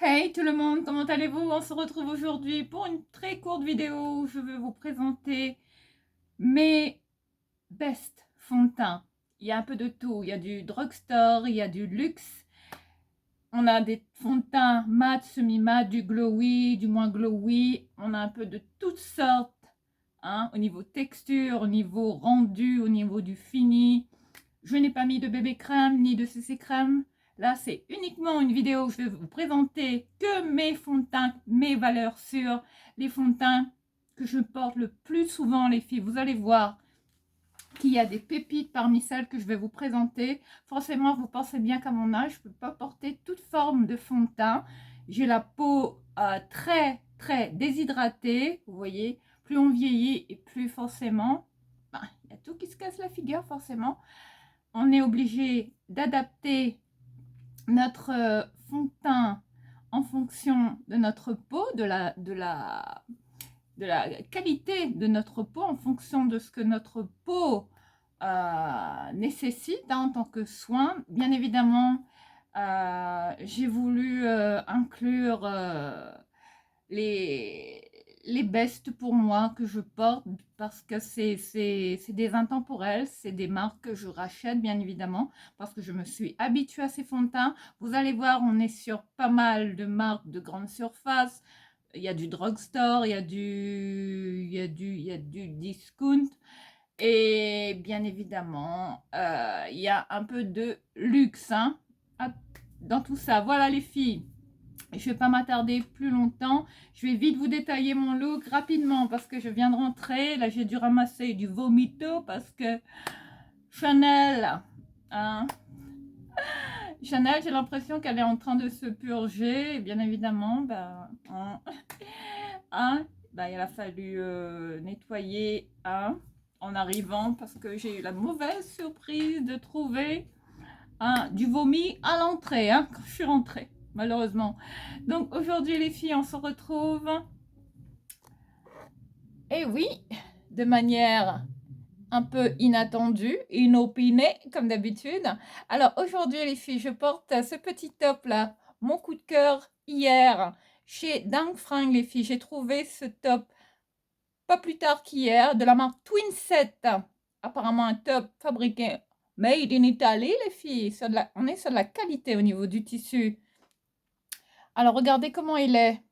Hey tout le monde, comment allez-vous? On se retrouve aujourd'hui pour une très courte vidéo où je vais vous présenter mes best fonds de teint. Il y a un peu de tout, il y a du drugstore, il y a du luxe. On a des fonds de teint mat, semi-mat, du glowy, du moins glowy. On a un peu de toutes sortes, au niveau texture, au niveau rendu, au niveau du fini. Je n'ai pas mis de bébé crème ni de CC crème. Là, c'est uniquement une vidéo où je vais vous présenter que mes fonds de teint, mes valeurs sûres, les fonds de teint que je porte le plus souvent, les filles. Vous allez voir qu'il y a des pépites parmi celles que je vais vous présenter. Forcément, vous pensez bien qu'à mon âge, je ne peux pas porter toute forme de fond de teint. J'ai la peau très, très déshydratée. Vous voyez, plus on vieillit et plus forcément, il y a tout qui se casse la figure, forcément. On est obligé d'adapter notre fond de teint en fonction de notre peau, de la qualité de notre peau, en fonction de ce que notre peau nécessite en tant que soin. Bien évidemment, j'ai voulu inclure les bestes pour moi que je porte parce que c'est des intemporels, c'est des marques que je rachète bien évidemment parce que je me suis habituée à ces fonds de teint. Vous allez voir, on est sur pas mal de marques de grande surface. Il y a du drugstore, il y a du discount et bien évidemment, il y a un peu de luxe dans tout ça. Voilà les filles. Je ne vais pas m'attarder plus longtemps. Je vais vite vous détailler mon look rapidement parce que je viens de rentrer. Là, j'ai dû ramasser du vomito parce que Chanel, hein, Chanel, j'ai l'impression qu'elle est en train de se purger. Et bien évidemment, il a fallu nettoyer en arrivant parce que j'ai eu la mauvaise surprise de trouver du vomi à l'entrée quand je suis rentrée, malheureusement. Donc aujourd'hui les filles, on se retrouve, et oui, de manière un peu inattendue, inopinée comme d'habitude. Alors aujourd'hui les filles, je porte ce petit top là, mon coup de cœur hier chez Dang Fring les filles. J'ai trouvé ce top pas plus tard qu'hier de la marque Twinset. Apparemment un top fabriqué made in Italy les filles. On est sur de la qualité au niveau du tissu. Alors regardez comment il est.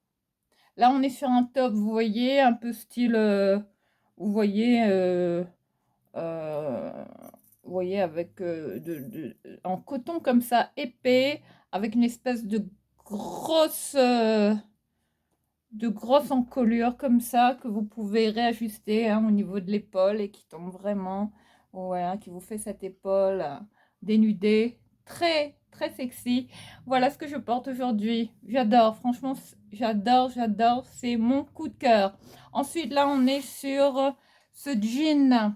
Là on est sur un top, vous voyez, un peu style, vous voyez, euh, vous voyez avec en coton comme ça, épais, avec une espèce de grosse encolure comme ça que vous pouvez réajuster au niveau de l'épaule et qui tombe vraiment, ouais, qui vous fait cette épaule dénudée, très très sexy. Voilà ce que je porte aujourd'hui. J'adore, franchement, j'adore, j'adore. C'est mon coup de cœur. Ensuite, là, on est sur ce jean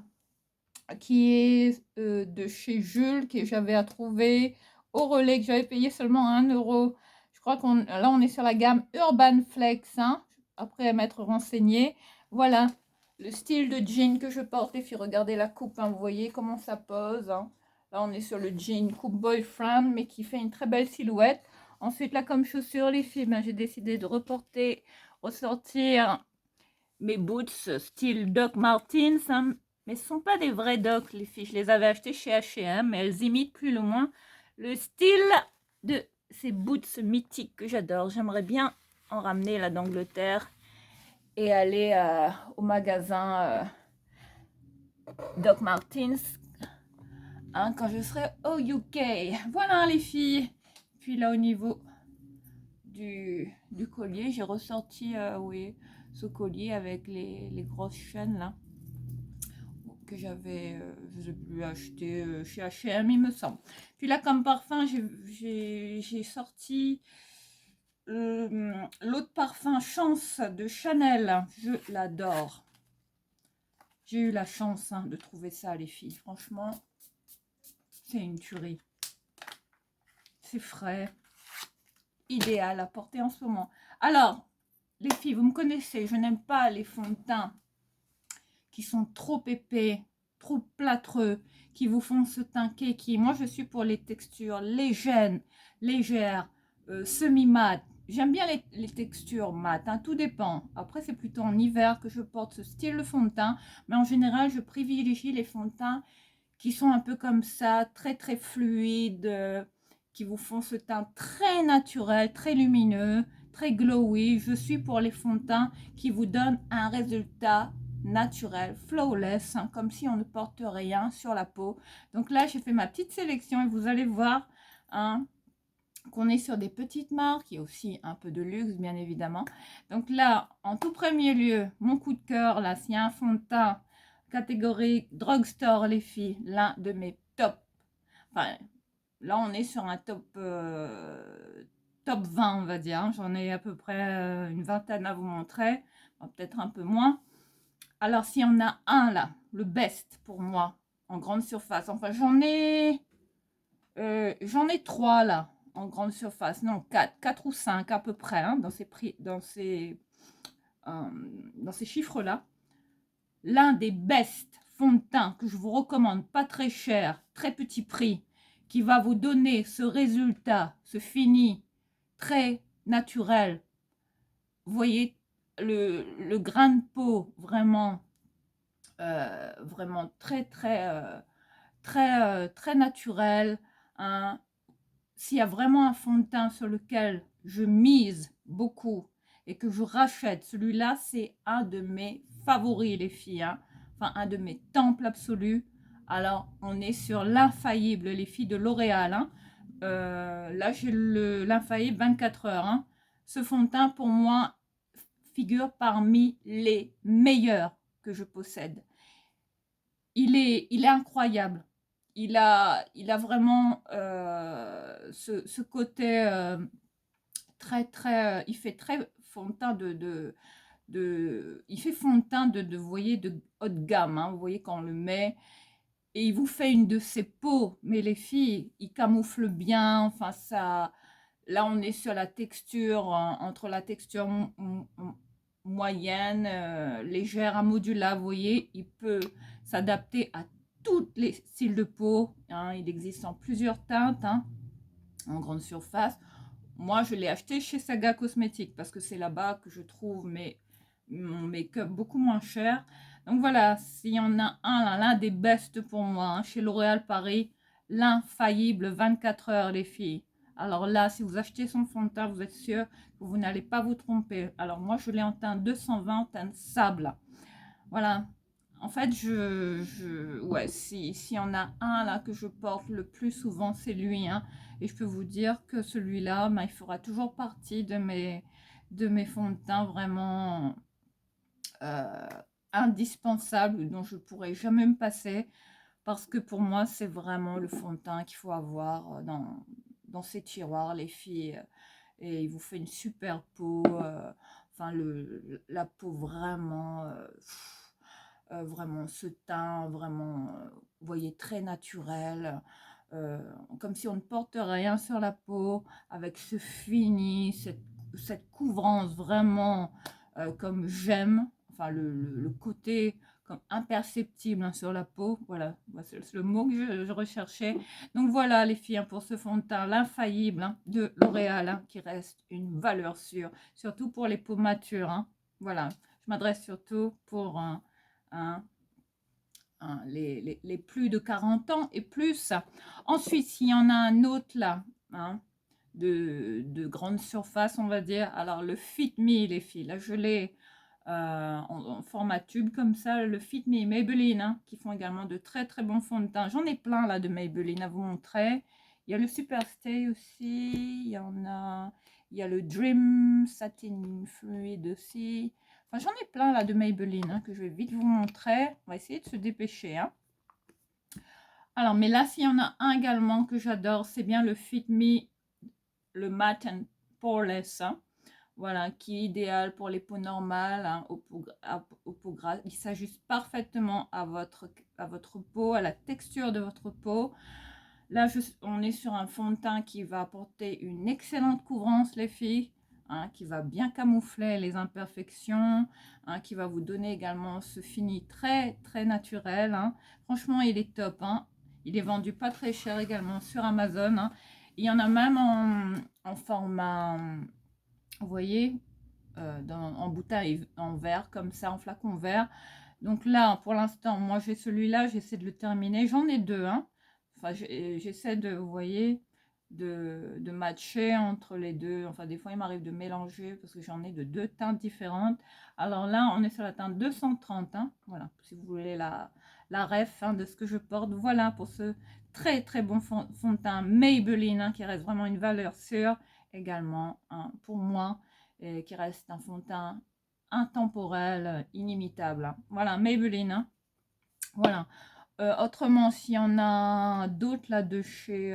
qui est de chez Jules, que j'avais à trouver au relais, que j'avais payé seulement 1 €. Je crois là on est sur la gamme Urban Flex, après m'être renseignée. Voilà le style de jean que je porte. Et puis regardez la coupe, vous voyez comment ça pose. Là on est sur le jean coupe boyfriend, mais qui fait une très belle silhouette. Ensuite là, comme chaussures les filles, j'ai décidé de ressortir mes boots style Doc Martens, mais ce ne sont pas des vrais Doc les filles. Je les avais achetés chez H&M, mais elles imitent plus ou moins le style de ces boots mythiques que j'adore. J'aimerais bien en ramener là d'Angleterre et aller au magasin Doc Martens quand je serai au UK. Voilà les filles. Puis là au niveau du collier, j'ai ressorti oui, ce collier avec les grosses chaînes là que j'avais acheté chez H&M, il me semble. Puis là, comme parfum, j'ai sorti l'autre parfum Chance de Chanel. Je l'adore. J'ai eu la chance de trouver ça, les filles. Franchement, c'est une tuerie. C'est frais. Idéal à porter en ce moment. Alors, les filles, vous me connaissez, je n'aime pas les fonds de teint qui sont trop épais, trop plâtreux, qui vous font ce teint kaki. Moi, je suis pour les textures légères, semi-mat, j'aime bien les textures mat, hein, tout dépend. Après, c'est plutôt en hiver que je porte ce style de fond de teint, mais en général, je privilégie les fonds de teint qui sont un peu comme ça, très très fluides, qui vous font ce teint très naturel, très lumineux, très glowy. Je suis pour les fonds de teint qui vous donnent un résultat naturel, flawless, hein, comme si on ne porte rien sur la peau. Donc là, j'ai fait ma petite sélection et vous allez voir, hein, qu'on est sur des petites marques, il y a aussi un peu de luxe bien évidemment. Donc là, en tout premier lieu, mon coup de cœur, là, s'il y a un fond de teint catégorie drugstore les filles, l'un de mes top. Enfin, là on est sur un top 20 on va dire. Hein. J'en ai à peu près une vingtaine à vous montrer, peut-être un peu moins. Alors s'il y en a un là, le best pour moi en grande surface. Enfin j'en ai trois là en grande surface. Non, quatre ou cinq à peu près hein, dans ces prix, dans ces chiffres là. L'un des best fonds de teint que je vous recommande, pas très cher, très petit prix, qui va vous donner ce résultat, ce fini très naturel. Vous voyez le grain de peau vraiment, vraiment très naturel. Hein. S'il y a vraiment un fond de teint sur lequel je mise beaucoup et que je rachète, celui-là, c'est un de mes favoris, les filles. Hein. Enfin, un de mes temples absolus. Alors, on est sur l'infaillible, les filles de L'Oréal. Hein. Là, j'ai l'infaillible 24 heures. Hein. Ce fond de teint, pour moi, figure parmi les meilleurs que je possède. Il est incroyable. Il a vraiment ce côté très, il fait très fond de teint il fait fond de teint vous voyez, de haut de gamme, hein, vous voyez quand on le met, et il vous fait une de ses peaux, mais les filles, il camoufle bien, enfin ça, là on est sur la texture, entre la texture moyenne, légère à modulable, vous voyez, il peut s'adapter à tous les styles de peau, hein, il existe en plusieurs teintes, hein, en grande surface. Moi, je l'ai acheté chez Saga Cosmétiques parce que c'est là-bas que je trouve mon make-up beaucoup moins cher. Donc voilà, s'il y en a un, l'un des best pour moi, hein, chez L'Oréal Paris, l'infaillible 24 heures, les filles. Alors là, si vous achetez son fond de teint, vous êtes sûr que vous n'allez pas vous tromper. Alors moi, je l'ai en teint 220, en teint sable. Voilà. En fait, ouais, s'il y en a un là que je porte le plus souvent, c'est lui. Hein. Et je peux vous dire que celui-là, ben, il fera toujours partie de mes fonds de teint vraiment euh, indispensables, dont je ne pourrais jamais me passer. Parce que pour moi, c'est vraiment le fond de teint qu'il faut avoir dans ses tiroirs, les filles. Et il vous fait une super peau. Enfin, la peau vraiment... vraiment ce teint, vraiment, vous voyez, très naturel, comme si on ne porte rien sur la peau, avec ce fini, cette couvrance vraiment comme j'aime, enfin le côté comme imperceptible hein, sur la peau, voilà, c'est le mot que je recherchais. Donc voilà les filles, hein, pour ce fond de teint, l'infaillible hein, de L'Oréal, hein, qui reste une valeur sûre, surtout pour les peaux matures. Hein. Voilà, je m'adresse surtout pour... Hein, hein, les plus de 40 ans et plus. Ensuite, s'il y en a un autre là, hein, de grande surface, on va dire, alors le Fit Me, les filles, là je l'ai en format tube comme ça, le Fit Me Maybelline, hein, qui font également de très très bons fonds de teint. J'en ai plein là de Maybelline à vous montrer. Il y a le Superstay aussi, il y a le Dream Satin Fluid aussi. Enfin, j'en ai plein là de Maybelline hein, que je vais vite vous montrer. On va essayer de se dépêcher. Hein. Alors, mais là, s'il y en a un également que j'adore, c'est bien le Fit Me, le Matte and Poreless. Hein. Voilà, qui est idéal pour les peaux normales, hein, aux peaux grasses. Il s'ajuste parfaitement à votre peau, à la texture de votre peau. Là, on est sur un fond de teint qui va apporter une excellente couvrance, les filles. Hein, qui va bien camoufler les imperfections, hein, qui va vous donner également ce fini très très naturel. Hein. Franchement, il est top. Hein. Il est vendu pas très cher également sur Amazon. Hein. Il y en a même en format vous voyez, en bouteille en verre, comme ça, en flacon vert. Donc là, pour l'instant, moi j'ai celui-là, j'essaie de le terminer. J'en ai deux, hein. Enfin, j'essaie de, vous voyez, de matcher entre les deux. Enfin, des fois, il m'arrive de mélanger parce que j'en ai de deux teintes différentes. Alors là, on est sur la teinte 230, hein. Voilà, si vous voulez la ref, hein, de ce que je porte. Voilà, pour ce très très bon fond de teint Maybelline, hein, qui reste vraiment une valeur sûre également, hein, pour moi, et qui reste un fond de teint intemporel, inimitable, hein. Voilà, Maybelline, hein. Voilà. Autrement, s'il y en a d'autres là de chez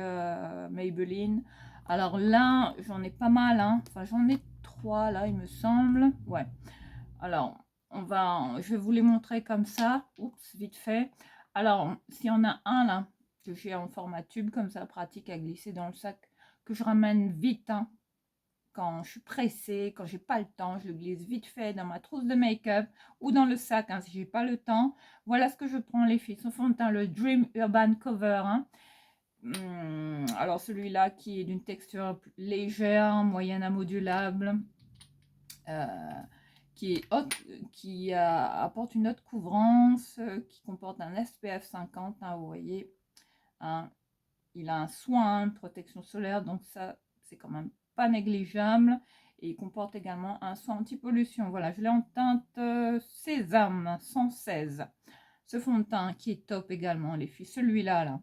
Maybelline, alors là, j'en ai pas mal, hein. Enfin, j'en ai trois là, il me semble. Ouais. Alors, je vais vous les montrer comme ça. Oups, vite fait. Alors, s'il y en a un là, que j'ai en format tube, comme ça, pratique à glisser dans le sac, que je ramène vite, hein, quand je suis pressée, quand j'ai pas le temps, je le glisse vite fait dans ma trousse de make-up ou dans le sac, hein, si j'ai pas le temps. Voilà ce que je prends, les filles. Ce fond de teint, le Dream Urban Cover, hein. Alors celui-là qui est d'une texture légère, moyenne à modulable, qui est haute, apporte une haute couvrance, qui comporte un SPF 50, hein, vous voyez, hein. Il a un soin de protection solaire, donc ça, c'est quand même pas négligeable. Et il comporte également un soin anti-pollution. Voilà, je l'ai en teinte Sésame 116. Ce fond de teint qui est top également, les filles. Celui-là, là.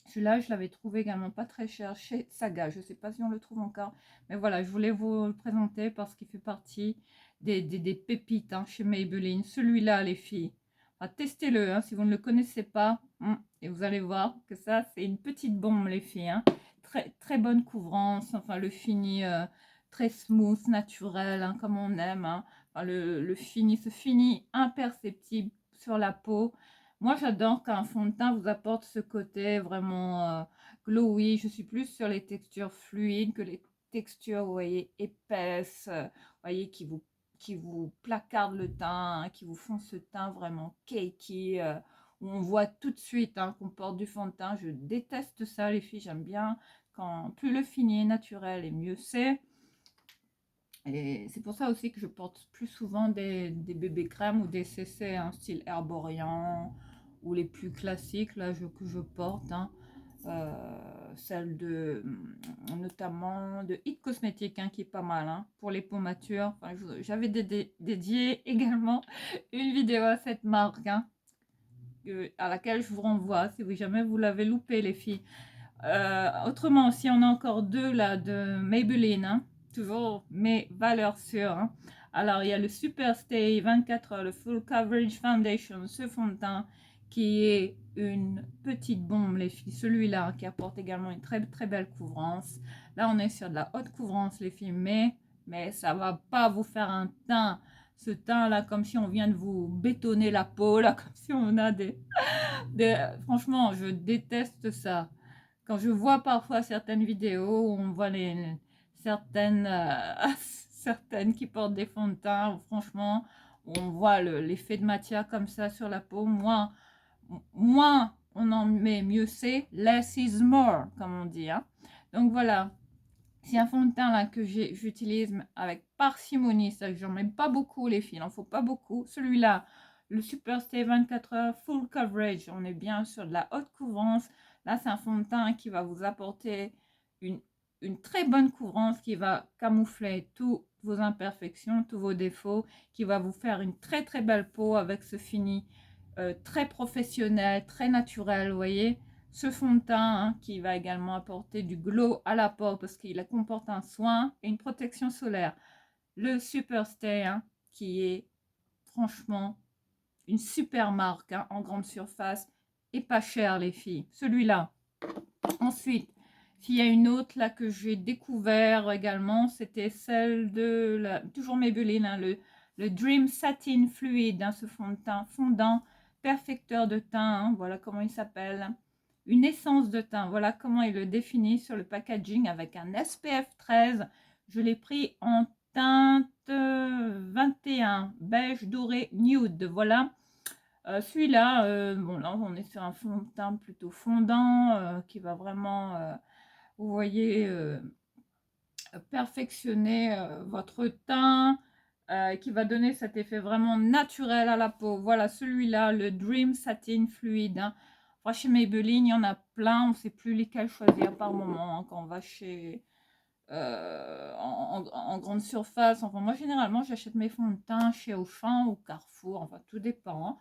Celui-là, je l'avais trouvé également pas très cher chez Saga. Je ne sais pas si on le trouve encore. Mais voilà, je voulais vous le présenter parce qu'il fait partie des pépites, hein, chez Maybelline. Celui-là, les filles. Testez-le, hein, si vous ne le connaissez pas. Et vous allez voir que ça, c'est une petite bombe, les filles, hein. Très, très bonne couvrance. Enfin, le fini très smooth, naturel, hein, comme on aime, hein. Enfin, le fini, ce fini imperceptible sur la peau. Moi, j'adore quand un fond de teint vous apporte ce côté vraiment glowy. Je suis plus sur les textures fluides que les textures, vous voyez, épaisses, vous voyez, qui vous placardent le teint, hein, qui vous font ce teint vraiment cakey, où on voit tout de suite, hein, qu'on porte du fond de teint. Je déteste ça, les filles. J'aime bien quand plus le fini est naturel et mieux c'est. Et c'est pour ça aussi que je porte plus souvent des bébés crèmes ou des CC, hein, style Herborian, ou les plus classiques là, que je porte, hein, celle de notamment de It Cosmetics, hein, qui est pas mal, hein, pour les peaux matures. Enfin, j'avais dédié également une vidéo à cette marque, hein, à laquelle je vous renvoie si jamais vous l'avez loupé, les filles. Autrement, si on a encore deux là de Maybelline, hein, toujours mes valeurs sûres, hein. Alors, il y a le Super Stay 24 heures, le Full Coverage Foundation, ce fond de teint qui est une petite bombe, les filles. Celui-là, hein, qui apporte également une très très belle couvrance. Là, on est sur de la haute couvrance, les filles, mais ça va pas vous faire un teint. Ce teint-là, comme si on vient de vous bétonner la peau, là, comme si on a franchement, je déteste ça. Quand je vois parfois certaines vidéos où on voit certaines, certaines qui portent des fonds de teint, où franchement, on voit l'effet de matière comme ça sur la peau, moins on en met, mieux c'est. Less is more, comme on dit, hein. Donc voilà, c'est un fond de teint là que j'utilise avec parcimonie, ça, j'en mets pas beaucoup, les filles, il n'en faut pas beaucoup. Celui-là, le Super Stay 24 heures Full Coverage, on est bien sur de la haute couvrance. Là, c'est un fond de teint qui va vous apporter une, une très bonne couvrance, qui va camoufler toutes vos imperfections, tous vos défauts, qui va vous faire une très très belle peau avec ce fini très professionnel, très naturel, vous voyez. Ce fond de teint, hein, qui va également apporter du glow à la peau parce qu'il comporte un soin et une protection solaire. Le Super Stay, hein, qui est franchement une super marque, hein, en grande surface et pas cher, les filles. Celui-là. Ensuite, s'il y a une autre là que j'ai découvert également, c'était celle de toujours Maybelline, hein, le Dream Satin Fluid, hein, ce fond de teint fondant, perfecteur de teint, hein, voilà comment il s'appelle. Une essence de teint, voilà comment il le définit sur le packaging avec un SPF 13. Je l'ai pris en teinte 21, beige doré nude, voilà. Celui-là, bon là on est sur un fond de teint plutôt fondant, qui va vraiment, vous voyez, perfectionner votre teint, qui va donner cet effet vraiment naturel à la peau. Voilà, celui-là, le Dream Satin Fluide. Hein. Enfin, chez Maybelline, il y en a plein. On ne sait plus lesquels choisir par moment hein, quand on va chez... en grande surface. Enfin, moi, généralement, j'achète mes fonds de teint chez Auchan ou Carrefour. Enfin, tout dépend.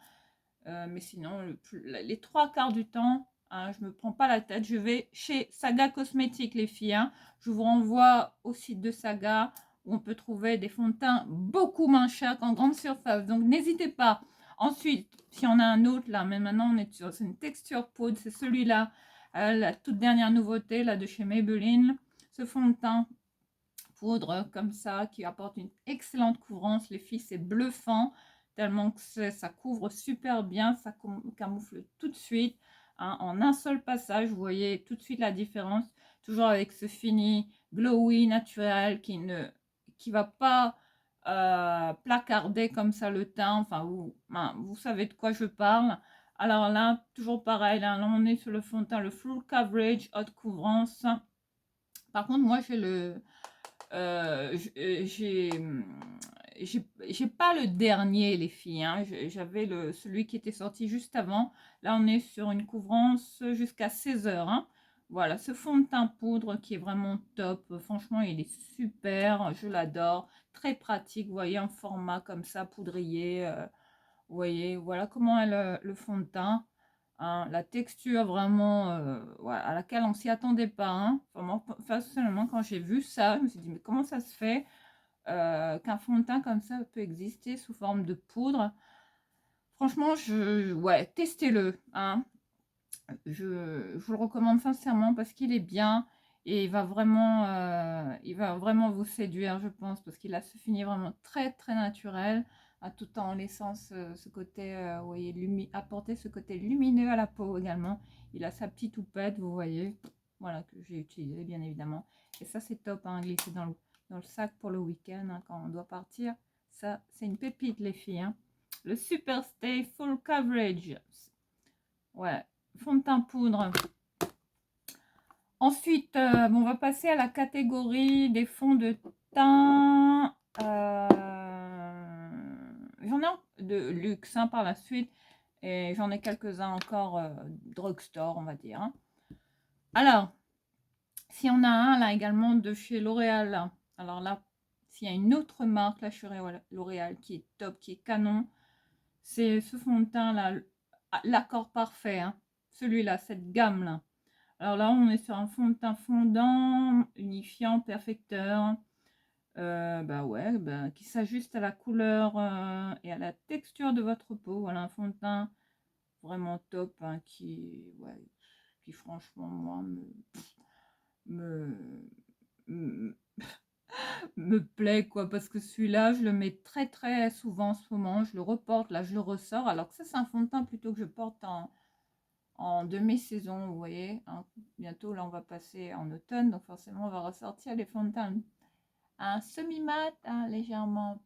Mais sinon, les trois quarts du temps, hein, je me prends pas la tête. Je vais chez Saga Cosmétiques, les filles. Hein. Je vous renvoie au site de Saga où on peut trouver des fonds de teint beaucoup moins chers qu'en grande surface. Donc, n'hésitez pas. Ensuite, si on a un autre là, mais maintenant on est sur une texture poudre, c'est celui-là, la toute dernière nouveauté là de chez Maybelline. Ce fond de teint poudre comme ça qui apporte une excellente couvrance. Les filles, c'est bluffant tellement que ça couvre super bien, ça camoufle tout de suite hein, en un seul passage. Vous voyez tout de suite la différence, toujours avec ce fini glowy naturel qui va pas placarder comme ça le teint. Enfin, vous savez de quoi je parle. Alors là, toujours pareil, là on est sur le fond de teint, le full coverage, haute couvrance. Par contre, moi j'ai le j'ai pas le dernier, les filles. Hein. J'avais celui qui était sorti juste avant. Là, on est sur une couvrance jusqu'à 16 heures. Hein. Voilà, ce fond de teint poudre qui est vraiment top. Franchement, il est super. Je l'adore. Très pratique. Vous voyez, en format comme ça, poudrier. Vous voyez, voilà comment est le fond de teint. Hein, la texture vraiment ouais, à laquelle on s'y attendait pas. Hein. Enfin, moi, personnellement, quand j'ai vu ça, je me suis dit, mais comment ça se fait qu'un fond de teint comme ça peut exister sous forme de poudre? Franchement, ouais, testez-le. Hein. Je vous le recommande sincèrement parce qu'il est bien et il va vraiment vous séduire, je pense, parce qu'il a ce fini vraiment très, très naturel, tout en laissant ce côté, vous voyez, apporter ce côté lumineux à la peau également. Il a sa petite houppette, vous voyez, voilà, que j'ai utilisé bien évidemment. Et ça, c'est top, hein, glisser dans le sac pour le week-end, hein, quand on doit partir. Ça, c'est une pépite, les filles. Hein. Le Super Stay Full Coverage. Ouais, fond de teint poudre. Ensuite, on va passer à la catégorie des fonds de teint. J'en ai de luxe hein, par la suite. Et j'en ai quelques-uns encore drugstore, on va dire. Hein. Alors, si on a un là également de chez L'Oréal. Alors là, s'il y a une autre marque là chez L'Oréal qui est top, qui est canon, c'est ce fond de teint là, l'accord parfait. Hein. Celui-là, cette gamme là. Alors là, on est sur un fond de teint fondant, unifiant, perfecteur. Bah ouais, bah, qui s'ajuste à la couleur et à la texture de votre peau. Voilà, un fond de teint vraiment top hein, ouais, qui franchement, moi, me, me, me plaît, quoi. Parce que celui-là, je le mets très, très souvent en ce moment. Je le reporte, là, je le ressors. Alors que ça, c'est un fond de teint plutôt que je porte en demi-saison, vous voyez. Hein. Bientôt, là, on va passer en automne, donc forcément, on va ressortir les fonds de teint un semi-mat, hein, légèrement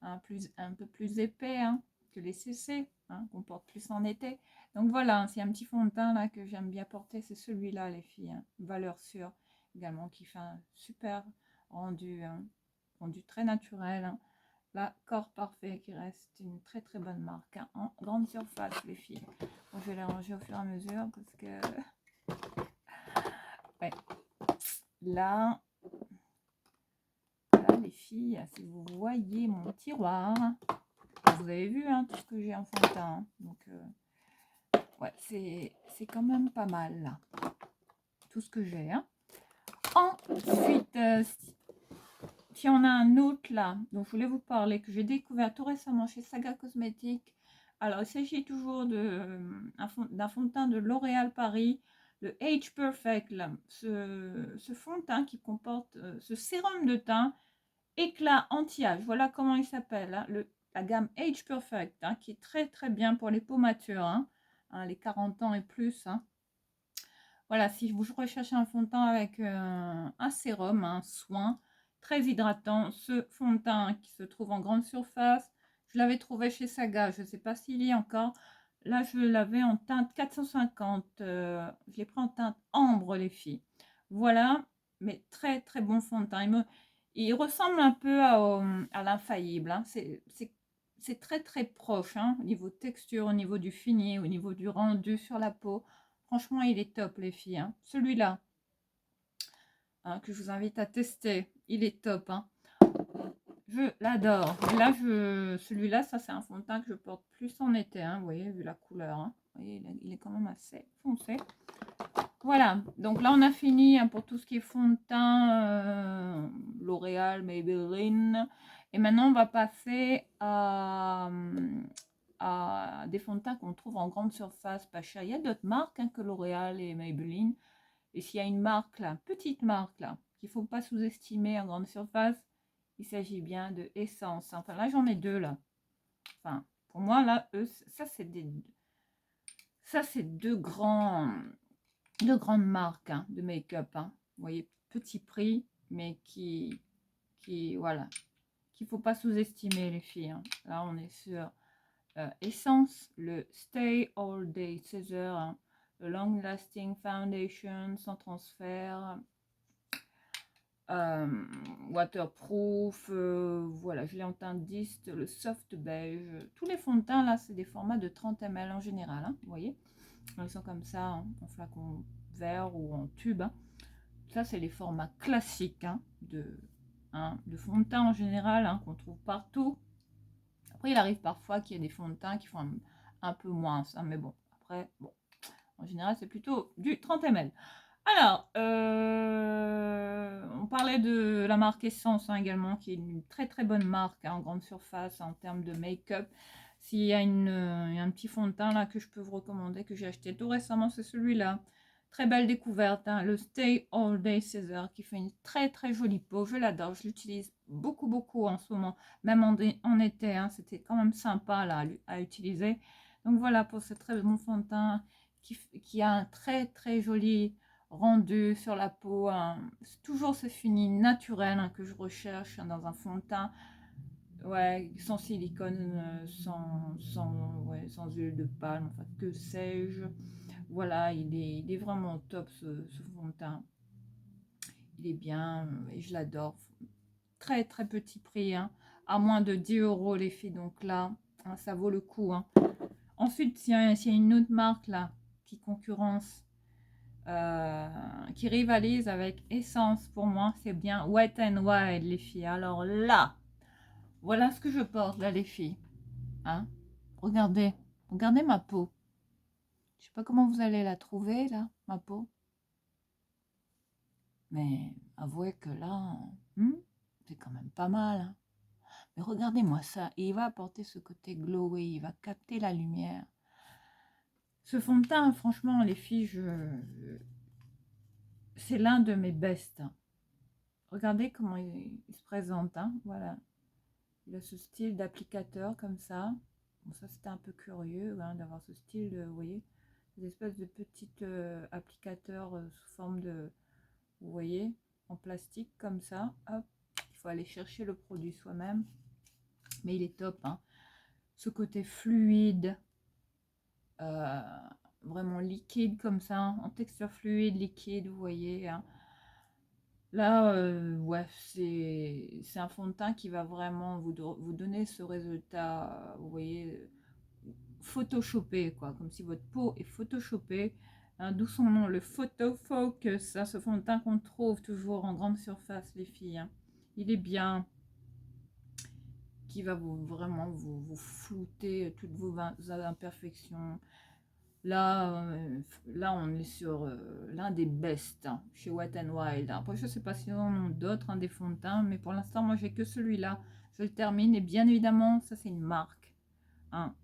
un peu plus épais hein, que les CC, hein, qu'on porte plus en été. Donc voilà, hein, c'est un petit fond de teint là que j'aime bien porter, c'est celui-là, les filles. Hein. Valeur sûre également, qui fait un super rendu, hein, rendu très naturel. Hein. La Corps Parfait qui reste une très très bonne marque hein, en grande surface les filles. Bon, je vais les ranger au fur et à mesure parce que ouais. Là les filles, si vous voyez mon tiroir, vous avez vu hein, tout ce que j'ai en fond de teint. Hein. Donc ouais, c'est quand même pas mal là. Tout ce que j'ai. Hein. Ensuite, si on a un autre là, dont je voulais vous parler, que j'ai découvert tout récemment chez Saga Cosmétiques. Alors, il s'agit toujours d'un fond de teint de L'Oréal Paris, le Age Perfect. Là. Ce fond de teint qui comporte ce sérum de teint éclat anti-âge. Voilà comment il s'appelle. Hein, la gamme Age Perfect, hein, qui est très très bien pour les peaux matures. Hein, les 40 ans et plus. Hein. Voilà, si vous recherchez un fond de teint avec un sérum, un soin très hydratant, ce fond de teint qui se trouve en grande surface, je l'avais trouvé chez Saga, je ne sais pas s'il y est encore. Là, je l'avais en teinte 450. Je l'ai pris en teinte ambre, les filles. Voilà, mais très très bon fond de teint. Il ressemble un peu à l'infaillible, hein. C'est très très proche, hein, au niveau texture, au niveau du fini, au niveau du rendu sur la peau. Franchement, il est top, les filles, hein. Celui-là, hein, que je vous invite à tester, il est top, hein. Je l'adore. Et là, celui-là, ça c'est un fond de teint que je porte plus en été, hein, vous voyez, vu la couleur, hein. Vous voyez, il est quand même assez foncé. Voilà, donc là on a fini, hein, pour tout ce qui est fond de teint, L'Oréal, Maybelline. Et maintenant on va passer à des fonds de teint qu'on trouve en grande surface pas cher. Il y a d'autres marques, hein, que L'Oréal et Maybelline. Et s'il y a une marque là, petite marque là, qu'il ne faut pas sous-estimer en grande surface, il s'agit bien de Essence. Enfin là j'en ai deux là. Enfin, pour moi là, ça c'est deux grandes marques, hein, de make-up, hein. Vous voyez, petit prix, mais voilà, qu'il ne faut pas sous-estimer, les filles, hein. Là, on est sur Essence, le Stay All Day 16 heures, hein, le Long Lasting Foundation sans transfert, waterproof, voilà, je l'ai en teint 10, le soft beige. Tous les fonds de teint, là, c'est des formats de 30 ml en général, hein, vous voyez. Ils sont comme ça, hein, en flacon vert ou en tube, hein. Ça, c'est les formats classiques, hein, de fond de teint en général, hein, qu'on trouve partout. Après, il arrive parfois qu'il y ait des fonds de teint qui font un peu moins, ça, mais bon, après, bon, en général, c'est plutôt du 30 ml. Alors, on parlait de la marque Essence, hein, également, qui est une très très bonne marque, hein, en grande surface, hein, en termes de make-up. S'il y a un petit fond de teint là que je peux vous recommander, que j'ai acheté tout récemment, c'est celui-là. Très belle découverte, hein, le Stay All Day 16 heures, qui fait une très très jolie peau. Je l'adore, je l'utilise beaucoup beaucoup en ce moment, même en été, hein, c'était quand même sympa là à utiliser. Donc voilà pour ce très bon fond de teint qui a un très très joli rendu sur la peau, hein. C'est toujours ce fini naturel, hein, que je recherche, hein, dans un fond de teint, ouais, sans silicone, sans huile de palme, enfin que sais-je. Voilà, il est vraiment top, ce fond de teint. Il est bien, et je l'adore. Très très petit prix, hein, à moins de 10 euros, les filles, donc là, hein, ça vaut le coup, hein. Ensuite, s'il y a une autre marque là qui concurrence, qui rivalise avec Essence, pour moi, c'est bien Wet n Wild, les filles. Alors là, voilà ce que je porte là, les filles, hein. Regardez, regardez ma peau. Je sais pas comment vous allez la trouver là, ma peau, mais avouez que là, c'est quand même pas mal, hein. Mais regardez-moi ça, et il va apporter ce côté glowy, il va capter la lumière. Ce fond de teint, franchement, les filles, c'est l'un de mes best, hein. Regardez comment il se présente, hein, voilà. Il a ce style d'applicateur comme ça. Bon, ça c'était un peu curieux, hein, d'avoir ce style, vous voyez, des espèces de petites applicateurs, sous forme de, vous voyez, en plastique comme ça. Hop, il faut aller chercher le produit soi-même, mais il est top, hein. Ce côté fluide, euh, vraiment liquide comme ça, hein, en texture fluide, liquide, vous voyez, hein. Là, ouais, c'est un fond de teint qui va vraiment vous donner ce résultat, vous voyez, photoshopé, quoi, comme si votre peau est photoshopée, hein, d'où son nom, le Photo Focus, hein, ce fond de teint qu'on trouve toujours en grande surface, les filles, hein. Il est bien, qui va vraiment vous flouter toutes vos imperfections. Là, là, on est sur l'un des best, hein, chez Wet n Wild. Après, je ne sais pas s'il y en a d'autres, hein, des fonds de teint, mais pour l'instant, moi, j'ai que celui-là. Je le termine, et bien évidemment, ça, c'est une marque, hein,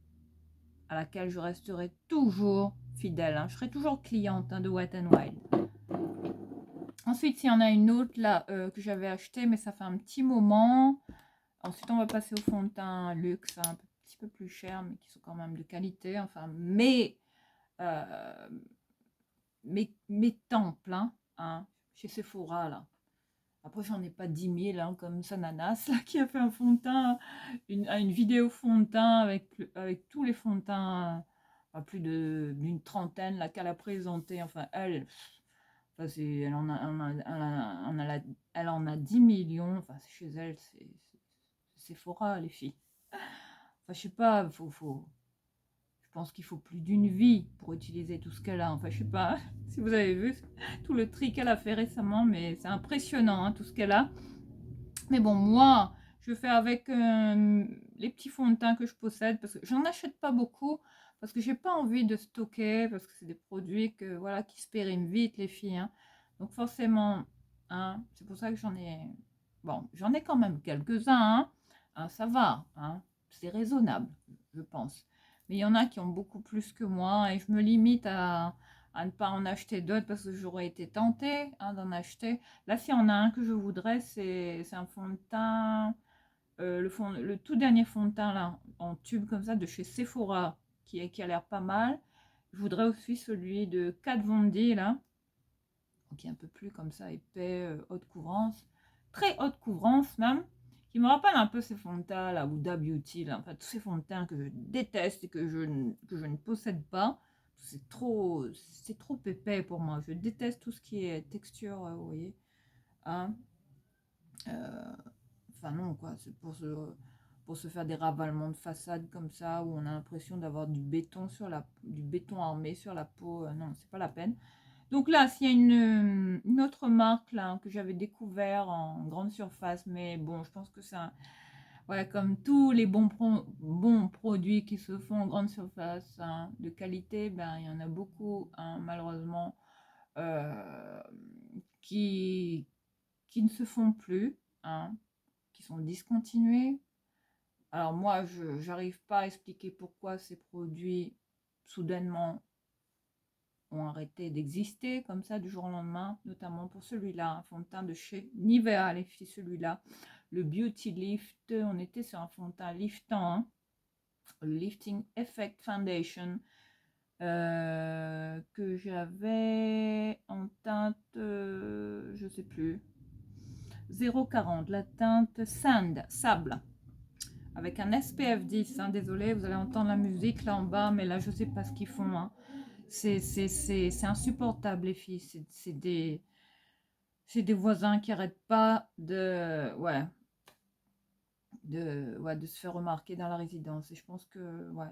à laquelle je resterai toujours fidèle, hein. Je serai toujours cliente, hein, de Wet n Wild. Ensuite, il y en a une autre, là, que j'avais acheté, mais ça fait un petit moment. Ensuite, on va passer au fond de teint luxe, un petit peu plus cher, mais qui sont quand même de qualité. Enfin, euh, mes temples, hein, chez Sephora, là. Après, j'en ai pas 10 000, hein, comme Sananas, là, qui a fait un fond de teint, une vidéo fond de teint avec tous les fonds de teint, plus d'une trentaine, là, qu'elle a présenté. Enfin, Enfin, elle en a, elle en a 10 millions. Enfin, chez elle, c'est Sephora, les filles. Enfin, je sais pas, je pense qu'il faut plus d'une vie pour utiliser tout ce qu'elle a. Enfin, je sais pas si vous avez vu tout le tri qu'elle a fait récemment, mais c'est impressionnant, hein, tout ce qu'elle a. Mais bon, moi, je fais avec les petits fonds de teint que je possède, parce que j'en achète pas beaucoup, parce que j'ai pas envie de stocker, parce que c'est des produits que, voilà, qui se périment vite, les filles, hein. Donc forcément, hein, c'est pour ça que j'en ai... Bon, j'en ai quand même quelques-uns, hein. Hein, ça va, hein. C'est raisonnable, je pense. Mais il y en a qui ont beaucoup plus que moi, et je me limite à ne pas en acheter d'autres, parce que j'aurais été tentée, hein, d'en acheter. Là, s'il y en a un que je voudrais, c'est un fond de teint, le tout dernier fond de teint là, en tube comme ça, de chez Sephora, qui a l'air pas mal. Je voudrais aussi celui de Kat Von D là, qui est un peu plus comme ça, épais, haute couvrance, très haute couvrance même, qui me rappelle un peu ces fonds de teint là, Huda Beauty là, enfin tous ces fonds de teint que je déteste et que je ne possède pas. C'est trop épais pour moi. Je déteste tout ce qui est texture, vous voyez. Hein. Enfin non, quoi, c'est pour se faire des ravalements de façade comme ça, où on a l'impression d'avoir du béton armé sur la peau. Non, c'est pas la peine. Donc là, s'il y a une autre marque là, que j'avais découvert en grande surface, mais bon, je pense que c'est ouais, comme tous les bons produits qui se font en grande surface, hein, de qualité, ben, il y en a beaucoup, hein, malheureusement, euh, qui, qui ne se font plus, hein, qui sont discontinués. Alors moi, je n'arrive pas à expliquer pourquoi ces produits, soudainement, ont arrêté d'exister comme ça du jour au lendemain, notamment pour celui-là, un fond de teint de chez Nivea, les filles, celui-là, le Beauty Lift. On était sur un fond de teint liftant, hein, le Lifting Effect Foundation, que j'avais en teinte, je sais plus, 0,40, la teinte Sand, sable, avec un SPF 10, hein, désolé, vous allez entendre la musique là en bas, mais là je sais pas ce qu'ils font, hein. C'est insupportable, les filles. C'est des voisins qui n'arrêtent pas de se faire remarquer dans la résidence. Et je pense que, ouais,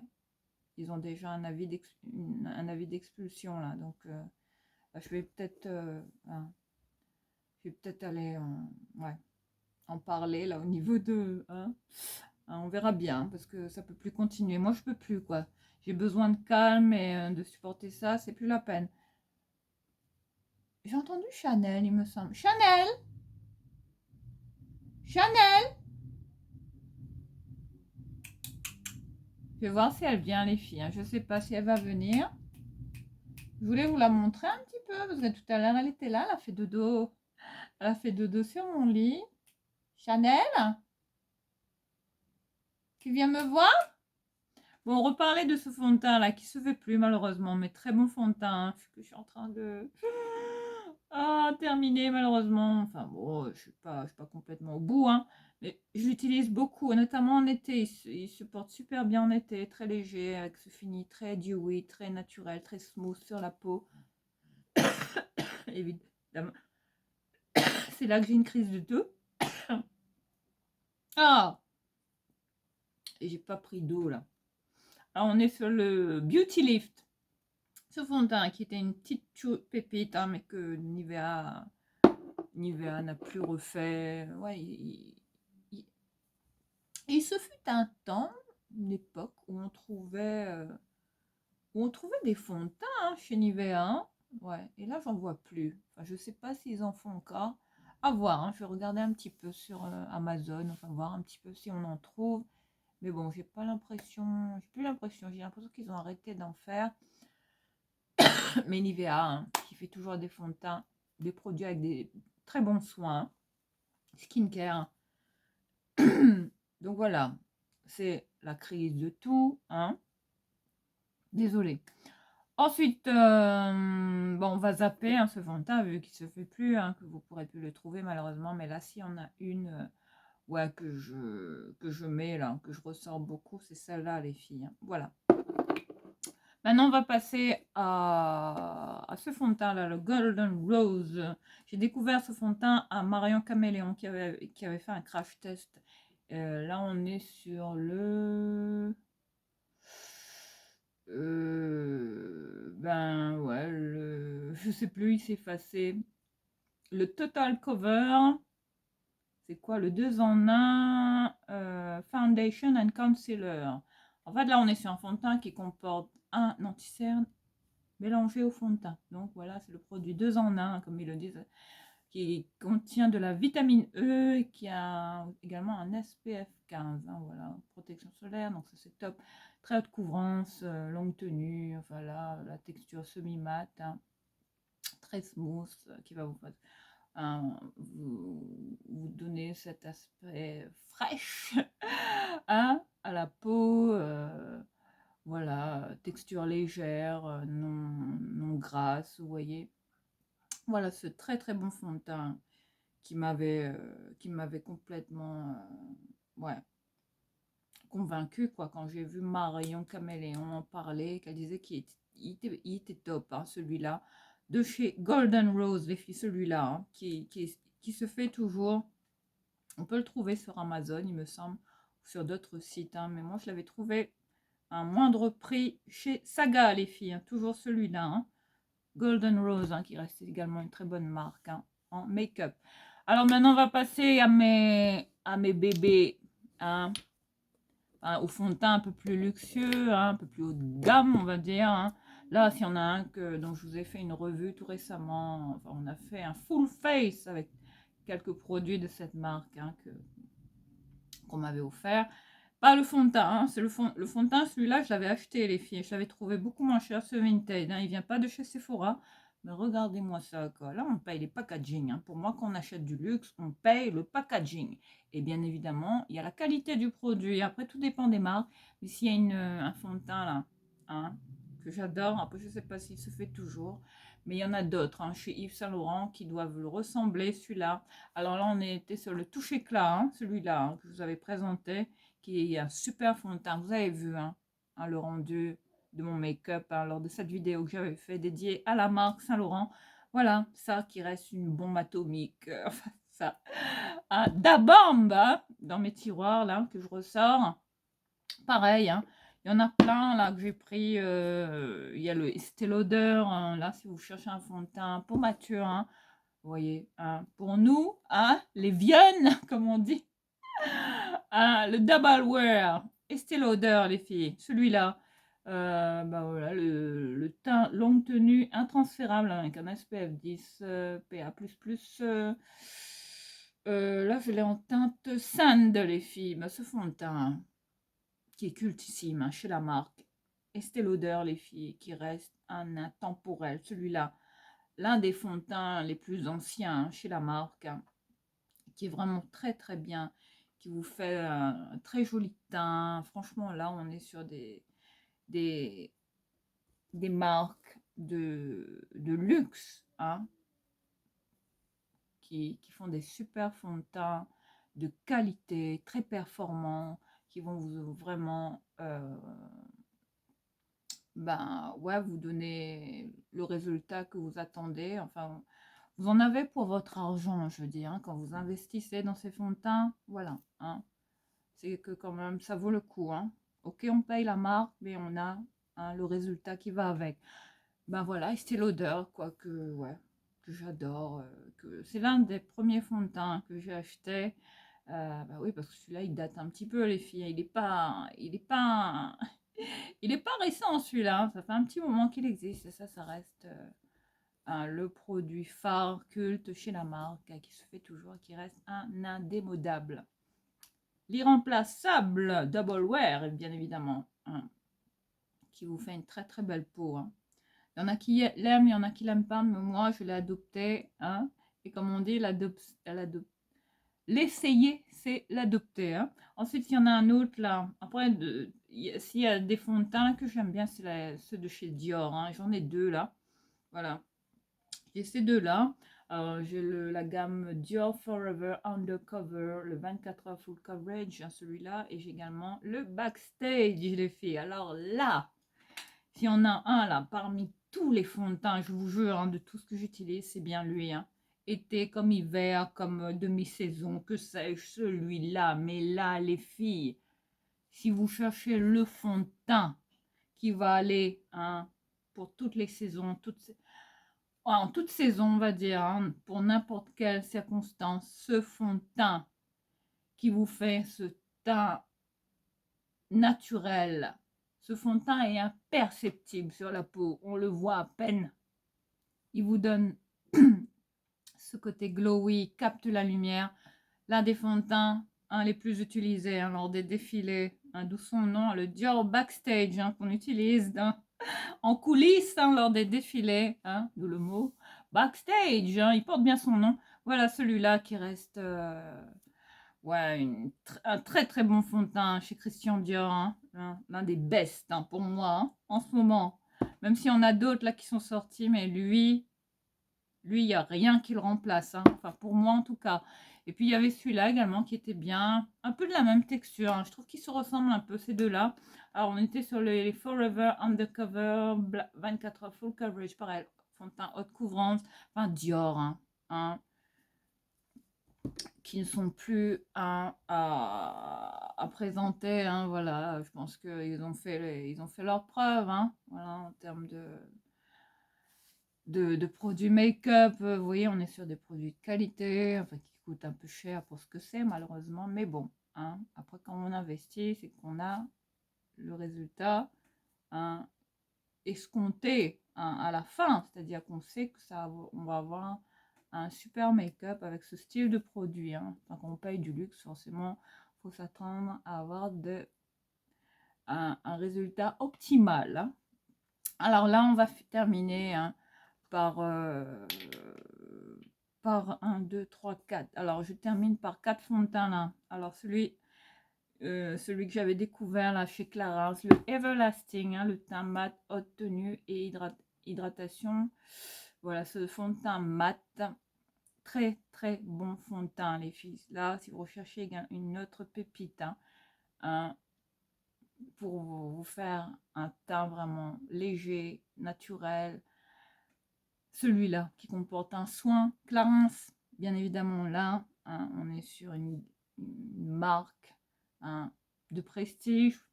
ils ont déjà un avis d'expulsion, là. Donc, je vais peut-être hein, aller en parler, là, au niveau de... Hein. Hein, on verra bien, parce que ça peut plus continuer. Moi, je peux plus, quoi. J'ai besoin de calme et de supporter ça, c'est plus la peine. J'ai entendu Chanel, il me semble. Chanel! Chanel! Je vais voir si elle vient, les filles, hein. Je ne sais pas si elle va venir. Je voulais vous la montrer un petit peu, parce que tout à l'heure, elle était là, elle a fait dodo. Elle a fait dodo sur mon lit. Chanel? Tu viens me voir? Bon, on reparlait de ce fond de teint là, qui se fait plus malheureusement, mais très bon fond de teint, hein, que je suis en train de... terminé malheureusement. Enfin bon, je suis pas complètement au bout, hein. Mais je l'utilise beaucoup, notamment en été. Il se porte super bien en été, très léger, avec ce fini très dewy, très naturel, très smooth sur la peau. Évidemment, c'est là que j'ai une crise de deux. Ah! Et j'ai pas pris d'eau là. Alors on est sur le Beauty Lift. Ce fond de teint qui était une petite pépite, hein, mais que Nivea n'a plus refait. Ouais, il se fut un temps, une époque, où on trouvait des fonds de teint, hein, chez Nivea. Hein. Ouais, et là, j'en vois plus. Enfin, je sais pas s'ils en font encore. À voir, hein, je vais regarder un petit peu sur Amazon, enfin voir un petit peu si on en trouve. Mais bon, j'ai plus l'impression, j'ai l'impression qu'ils ont arrêté d'en faire. Mais Nivea, hein, qui fait toujours des fonds de teint, des produits avec des très bons soins, skincare. Donc voilà, c'est la crise de tout, hein. Désolée. Ensuite, bon, on va zapper, hein, ce fond de teint, vu qu'il se fait plus, hein, que vous pourrez plus le trouver malheureusement. Mais là, s'il y en a une, ouais, que je mets là, que je ressors beaucoup, c'est celle-là, les filles. Hein. Voilà. Maintenant, on va passer à ce fond de teint là, le Golden Rose. J'ai découvert ce fond de teint à Marion Caméléon qui avait fait un crash test. Là, on est sur le... ben ouais, je sais plus, il s'est effacé. Le Total Cover, c'est quoi? Le 2 en 1 Foundation and Concealer. En fait, là, on est sur un fond de teint qui comporte un anti-cerne mélangé au fond de teint. Donc voilà, c'est le produit 2 en 1, comme ils le disent, qui contient de la vitamine E et qui a également un SPF 15. Hein, voilà, protection solaire, donc ça c'est top. Très haute couvrance, longue tenue, enfin là, la texture semi-mat, hein, très smooth, qui va vous donner cet aspect fraîche hein, à la peau. Voilà, texture légère, non grasse, vous voyez. Voilà, ce très très bon fond de teint qui m'avait complètement ouais, convaincu quoi, quand j'ai vu Marion Caméléon en parler, qu'elle disait qu'il était top, hein, celui-là, de chez Golden Rose, les filles, celui-là, hein, qui se fait toujours. On peut le trouver sur Amazon, il me semble, ou sur d'autres sites, hein, mais moi je l'avais trouvé à un moindre prix chez Saga, les filles, hein, toujours celui-là, hein. Golden Rose, hein, qui reste également une très bonne marque, hein, en make-up. Alors maintenant, on va passer à mes bébés, hein, au fond de teint un peu plus luxueux, hein, un peu plus haut de gamme, on va dire. Hein. Là, s'il y en a un dont je vous ai fait une revue tout récemment, enfin, on a fait un full face avec quelques produits de cette marque hein, qu'on m'avait offert. Pas le fond de teint, hein, c'est le fond de teint, celui-là, je l'avais acheté, les filles. Je l'avais trouvé beaucoup moins cher, ce Vinted. Hein. Il vient pas de chez Sephora. Mais regardez-moi ça, quoi. Là, on paye les packaging. Hein. Pour moi, quand on achète du luxe, on paye le packaging. Et bien évidemment, il y a la qualité du produit. Après, tout dépend des marques. Mais s'il y a un fond de teint, là, hein, que j'adore, après, je ne sais pas s'il se fait toujours. Mais il y en a d'autres, hein, chez Yves Saint Laurent, qui doivent le ressembler, celui-là. Alors là, on était sur le touche éclat, hein, celui-là, hein, que je vous avais présenté, qui est un super fond de teint. Vous avez vu hein, le rendu de mon make-up hein, lors de cette vidéo que j'avais fait dédiée à la marque Saint Laurent. Voilà, ça qui reste une bombe atomique. Enfin, ça. D'abombe hein, dans mes tiroirs là que je ressors. Pareil, hein. Il y en a plein là que j'ai pris. Il y a le Estée Lauder. Hein, là, si vous cherchez un fond de teint pour mature, hein, vous voyez, hein, pour nous, hein, les viennes, comme on dit. Le Double Wear, Estée Lauder, les filles, celui-là. Bah voilà, le teint longue tenue intransférable avec un SPF 10 PA++. Là, je l'ai en teinte sand, les filles. Bah, ce fond de teint qui est cultissime hein, chez la marque Estée Lauder, les filles, qui reste un intemporel. Celui-là, l'un des fonds de teint les plus anciens hein, chez la marque, hein, qui est vraiment très très bien, qui vous fait un très joli teint. Franchement, là, on est sur des, des marques de luxe, hein, qui font des super fonds de teint de qualité, très performants, qui vont vous vraiment ben, ouais, vous donner le résultat que vous attendez. Enfin, vous en avez pour votre argent, je veux dire, hein, quand vous investissez dans ces fonds de teint, voilà. Hein. C'est que quand même, ça vaut le coup. Hein. Ok, on paye la marque, mais on a hein, le résultat qui va avec. Ben voilà, et c'était l'odeur, quoi, ouais, que j'adore. C'est l'un des premiers fonds de teint que j'ai acheté. Bah oui, parce que celui-là, il date un petit peu, les filles. Il est pas récent, celui-là. Hein. Ça fait un petit moment qu'il existe. Et ça reste le produit phare culte chez la marque, qui se fait toujours, qui reste un indémodable. L'irremplaçable Double Wear, bien évidemment, hein, qui vous fait une très très belle peau. Hein. Il y en a qui l'aiment, il y en a qui l'aiment pas, mais moi je l'ai adopté. Hein, et comme on dit, l'essayer, c'est l'adopter. Hein. Ensuite, il y en a un autre là. Après, s'il y a des fonds de teint que j'aime bien, c'est ceux de chez Dior. Hein. J'en ai deux là. Voilà. J'ai ces deux-là. J'ai la gamme Dior Forever Undercover, le 24 heures full coverage, celui-là. Et j'ai également le Backstage, les filles. Alors là, S'il y en a un là, parmi tous les fonds de teint, je vous jure, hein, de tout ce que j'utilise, c'est bien lui. Hein. Été comme hiver, comme demi-saison, que sais-je, celui-là. Mais là, les filles, si vous cherchez le fond de teint qui va aller hein, pour toutes les saisons, en toute saison, on va dire, hein, pour n'importe quelle circonstance, ce fond de teint qui vous fait ce teint naturel. Ce fond de teint est imperceptible sur la peau, on le voit à peine. Il vous donne ce côté glowy, capte la lumière. L'un des fonds de teint les plus utilisés hein, lors des défilés, d'où son nom, le Dior Backstage hein, qu'on utilise en coulisses hein, lors des défilés, hein, d'où le mot Backstage, hein, il porte bien son nom. Voilà celui-là qui reste ouais, un très très bon fond de teint chez Christian Dior, hein, l'un des best hein, pour moi hein, en ce moment. Même s'il y en a d'autres là qui sont sortis, mais lui, il n'y a rien qui le remplace. Hein. Enfin, pour moi en tout cas. Et puis il y avait celui-là également qui était bien, un peu de la même texture. Hein. Je trouve qu'ils se ressemblent un peu ces deux-là. Alors on était sur les Forever Undercover 24 heures full coverage, pareil, fond de teint haute couvrance, enfin Dior, hein, qui ne sont plus à présenter. Hein, voilà, je pense qu'ils ont fait leur preuve. Hein, voilà, en termes de produits make-up. Vous voyez, on est sur des produits de qualité, enfin qui coûtent un peu cher pour ce que c'est malheureusement. Mais bon, hein, après quand on investit, c'est qu'on a le résultat hein, escompté hein, à la fin. C'est-à-dire qu'on sait que on va avoir un super make-up avec ce style de produit. Hein. Quand on paye du luxe, forcément, il faut s'attendre à avoir un résultat optimal. Hein. Alors là, on va terminer hein, par 1, 2, 3, 4. Alors, je termine par 4 fonds de teint là. Alors, celui que j'avais découvert là chez Clarins, le Everlasting, hein, le teint mat, haute tenue et hydratation. Voilà, ce fond de teint mat. Très, très bon fond de teint, les filles. Là, si vous recherchez une autre pépite, hein, pour vous faire un teint vraiment léger, naturel, celui-là qui comporte un soin Clarins, bien évidemment là, hein, on est sur une marque hein, de prestige.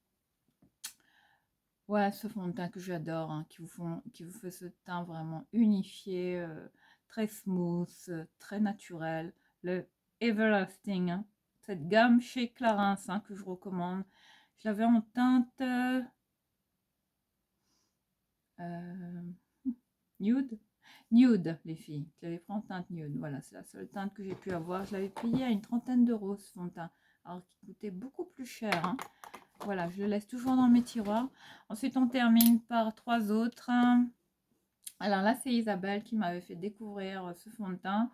Ouais, ce fond de teint que j'adore, hein, qui vous fait ce teint vraiment unifié, très smooth, très naturel. Le Everlasting, hein, cette gamme chez Clarins hein, que je recommande. Je l'avais en teinte nude. Nude, les filles. Je l'avais pris en teinte nude. Voilà, c'est la seule teinte que j'ai pu avoir. Je l'avais payé à une trentaine d'euros, ce fond de teint. Alors qu'il coûtait beaucoup plus cher. Hein. Voilà, je le laisse toujours dans mes tiroirs. Ensuite, on termine par 3 autres. Alors là, c'est Isabelle qui m'avait fait découvrir ce fond de teint.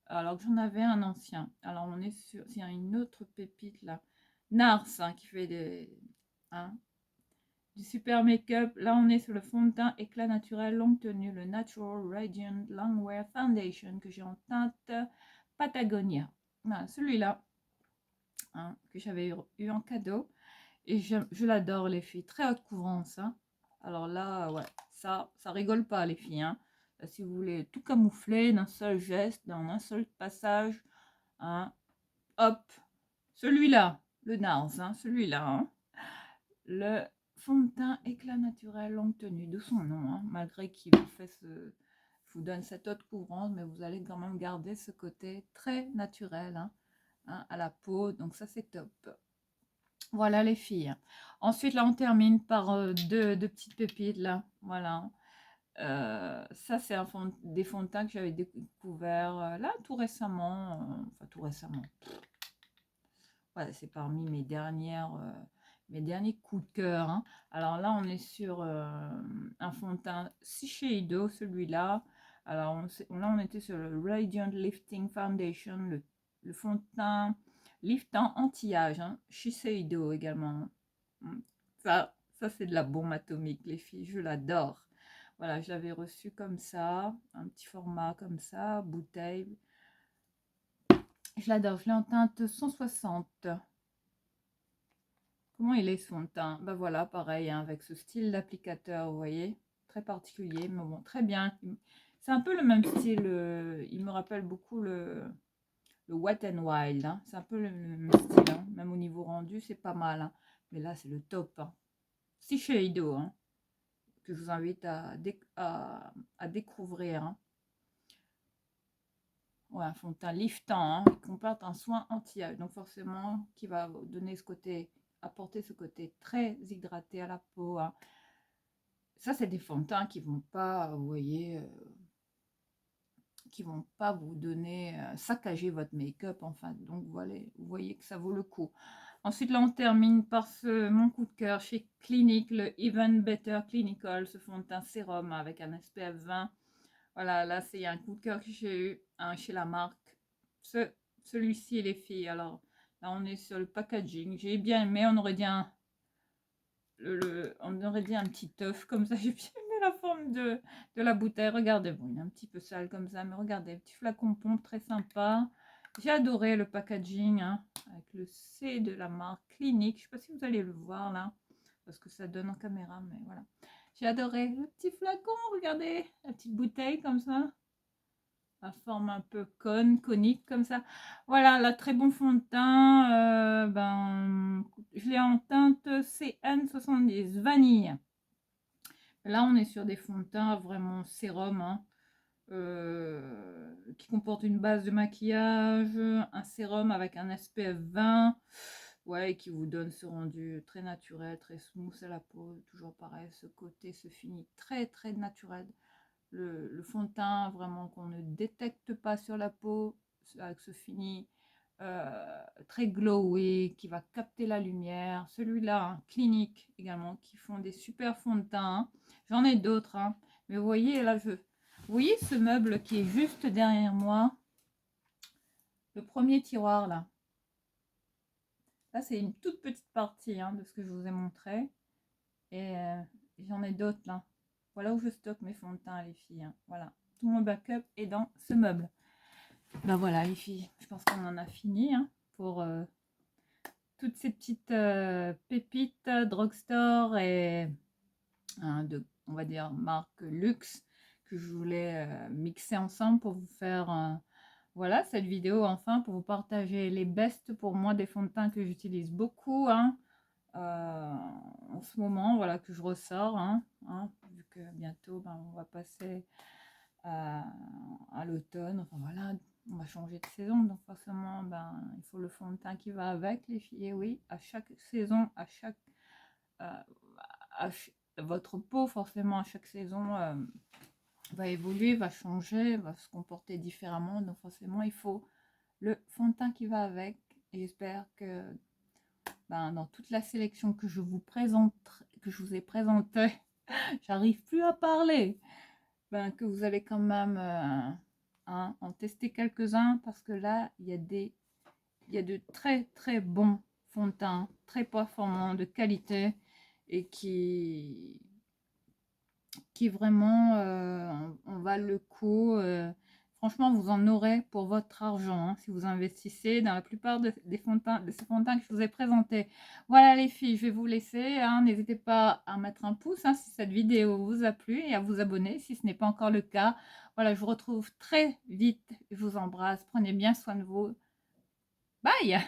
Alors que j'en avais un ancien. Alors, on est sur... Il y a une autre pépite là. Nars, hein, qui fait du super make-up. Là, on est sur le fond de teint éclat naturel longue tenue, le Natural Radiant Longwear Foundation que j'ai en teinte Patagonia. Voilà, celui-là hein, que j'avais eu en cadeau. Et je l'adore, les filles. Très haute couvrance. Hein. Alors là, ouais, ça rigole pas, les filles. Hein. Là, si vous voulez tout camoufler d'un seul geste, dans un seul passage, hein, hop, celui-là, le Nars, hein, celui-là, hein, le fond de teint éclat naturel longue tenue, de son nom, hein, malgré qu'il vous donne cette haute couvrance, mais vous allez quand même garder ce côté très naturel hein, à la peau, donc ça c'est top. Voilà les filles. Ensuite là on termine par deux petites pépites là, voilà. Ça c'est des fonds de teint que j'avais découvert là tout récemment, enfin tout récemment. Ouais, c'est parmi mes derniers coups de cœur. Hein. Alors là, on est sur un fond de teint Shiseido, celui-là. Alors là, on était sur le Radiant Lifting Foundation, le fond de teint liftant anti-âge, hein, Shiseido également. Ça c'est de la bombe atomique, les filles, je l'adore. Voilà, je l'avais reçu comme ça, un petit format comme ça, bouteille. Je l'adore, je l'ai en teinte 160. Comment il est ce fond de teint? Ben voilà, pareil, hein, avec ce style d'applicateur, vous voyez, très particulier, mais bon, très bien. C'est un peu le même style, il me rappelle beaucoup le Wet n Wild, hein. C'est un peu le même style, hein. Même au niveau rendu, c'est pas mal, hein. Mais là, c'est le top, hein. Shiseido, hein, que je vous invite à découvrir, hein. Ouais, un fond de teint liftant, hein, qui comporte un soin anti-âge. Donc forcément, qui va donner ce côté, apporter ce côté très hydraté à la peau, hein. Ça, c'est des fonds de teint qui vont pas, vous voyez, qui vont pas vous donner, saccager votre make-up, enfin. Donc voilà, vous voyez que ça vaut le coup. Ensuite, là, on termine par mon coup de cœur chez Clinique, le Even Better Clinical, ce fond de teint sérum avec un SPF 20. Voilà, là, c'est un coup de cœur que j'ai eu, hein, chez la marque. Celui-ci, les filles. Alors, là, on est sur le packaging. J'ai bien aimé. On aurait dit on aurait dit un petit œuf comme ça. J'ai bien aimé la forme de la bouteille. Regardez, bon, il est un petit peu sale comme ça, mais regardez, petit flacon pompe très sympa. J'ai adoré le packaging, hein, avec le C de la marque Clinique. Je ne sais pas si vous allez le voir là, parce que ça donne en caméra, mais voilà. J'ai adoré le petit flacon, regardez, la petite bouteille comme ça. La forme un peu conique comme ça. Voilà, la très bon fond de teint. Je l'ai en teinte CN70 vanille. Là, on est sur des fonds de teint vraiment sérum, hein, qui comporte une base de maquillage, un sérum avec un SPF 20, ouais, qui vous donne ce rendu très naturel, très smooth à la peau. Toujours pareil, ce côté, ce fini très très naturel. Le fond de teint vraiment qu'on ne détecte pas sur la peau, avec ce fini très glowy, qui va capter la lumière. Celui-là, hein, Clinique également, qui font des super fonds de teint, hein. J'en ai d'autres, hein. Mais vous voyez, là, vous voyez ce meuble qui est juste derrière moi, le premier tiroir, là. Là, c'est une toute petite partie, hein, de ce que je vous ai montré. Et j'en ai d'autres, là. Voilà où je stocke mes fonds de teint, les filles, hein. Voilà. Tout mon backup est dans ce meuble. Ben voilà, les filles, je pense qu'on en a fini, hein, pour toutes ces petites pépites drugstore et on va dire, marque luxe que je voulais mixer ensemble pour vous faire, voilà, cette vidéo enfin, pour vous partager les bests pour moi des fonds de teint que j'utilise beaucoup, hein, en ce moment, voilà, que je ressors, hein, vu que bientôt, ben, on va passer à l'automne, enfin voilà, on va changer de saison, donc forcément, ben, il faut le fond de teint qui va avec, les filles. Et oui, à chaque saison, votre peau, forcément, à chaque saison, va évoluer, va changer, va se comporter différemment. Donc forcément, il faut le fond de teint qui va avec. Et j'espère que ben, dans toute la sélection que je vous présente, que je vous ai présentée, j'arrive plus à parler. Ben, que vous allez quand même en tester quelques-uns, parce que là, il y a de très très bons fonds de teint, très performants, de qualité, et qui vraiment on valent le coup. Franchement, vous en aurez pour votre argent, hein, si vous investissez dans la plupart des fonds de teint, de ces fonds de teint que je vous ai présentés. Voilà les filles, je vais vous laisser, hein. N'hésitez pas à mettre un pouce, hein, si cette vidéo vous a plu, et à vous abonner si ce n'est pas encore le cas. Voilà, je vous retrouve très vite. Je vous embrasse. Prenez bien soin de vous. Bye!